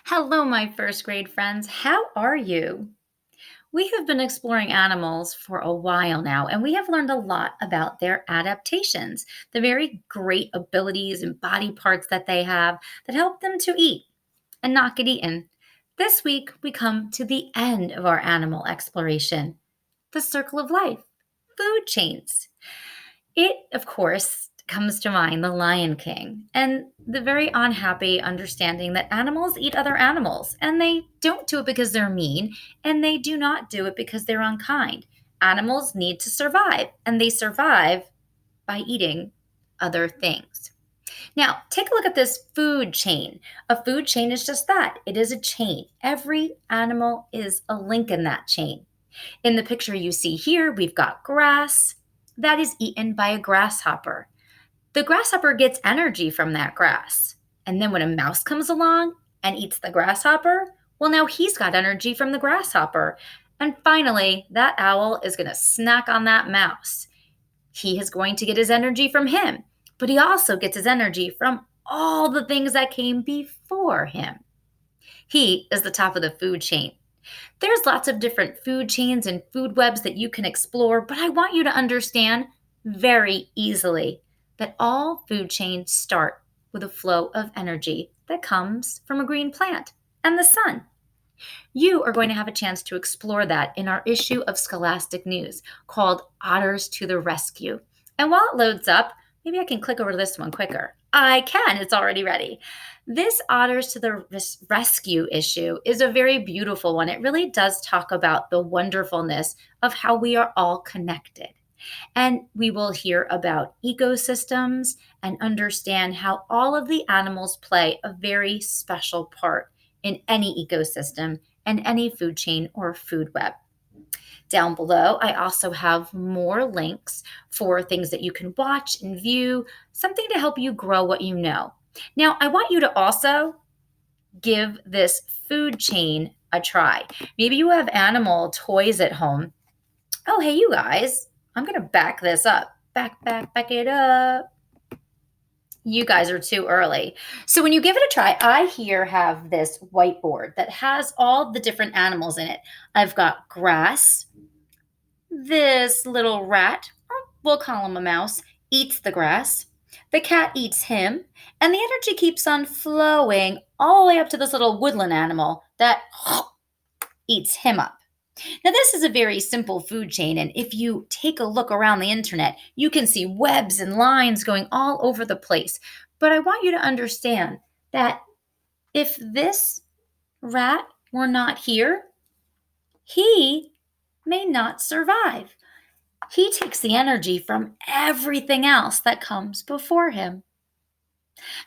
Hello, my first grade friends. How are you? We have been exploring animals for a while now, and we have learned a lot about their adaptations, the very great abilities and body parts that they have that help them to eat and not get eaten. This week, we come to the end of our animal exploration, the circle of life, food chains. It, of course, comes to mind the Lion King and the very unhappy understanding that animals eat other animals and they don't do it because they're mean and they do not do it because they're unkind. Animals need to survive and they survive by eating other things. Now, take a look at this food chain. A food chain is just that it is a chain. Every animal is a link in that chain. In the picture you see here, we've got grass that is eaten by a grasshopper. The grasshopper gets energy from that grass. And then when a mouse comes along and eats the grasshopper, well, now he's got energy from the grasshopper. And finally, that owl is going to snack on that mouse. He is going to get his energy from him, but he also gets his energy from all the things that came before him. He is the top of the food chain. There's lots of different food chains and food webs that you can explore, but I want you to understand very easily that all food chains start with a flow of energy that comes from a green plant and the sun. You are going to have a chance to explore that in our issue of Scholastic News called Otters to the Rescue. And while it loads up, maybe I can click over to this one quicker. I can, it's already ready. This Otters to the Rescue issue is a very beautiful one. It really does talk about the wonderfulness of how we are all connected. And we will hear about ecosystems and understand how all of the animals play a very special part in any ecosystem and any food chain or food web. Down below, I also have more links for things that you can watch and view, something to help you grow what you know. Now, I want you to also give this food chain a try. Maybe you have animal toys at home. Oh, hey, you guys, I'm going to back this up. Back it up. You guys are too early. So when you give it a try, I here have this whiteboard that has all the different animals in it. I've got grass. This little rat, or we'll call him a mouse, eats the grass. The cat eats him, and the energy keeps on flowing all the way up to this little woodland animal that eats him up. Now, this is a very simple food chain, and if you take a look around the internet, you can see webs and lines going all over the place. But I want you to understand that if this rat were not here, he may not survive. He takes the energy from everything else that comes before him.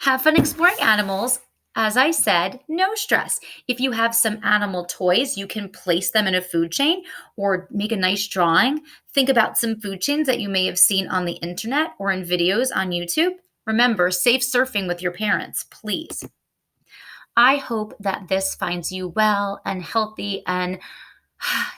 Have fun exploring animals. As I said, no stress. If you have some animal toys, you can place them in a food chain or make a nice drawing. Think about some food chains that you may have seen on the internet or in videos on YouTube. Remember, safe surfing with your parents, please. I hope that this finds you well and healthy and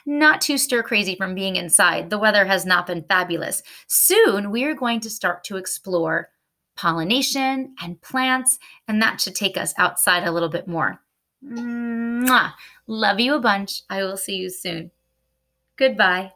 not too stir crazy from being inside. The weather has not been fabulous. Soon, we are going to start to explore pollination and plants, and that should take us outside a little bit more. Mwah. Love you a bunch. I will see you soon. Goodbye.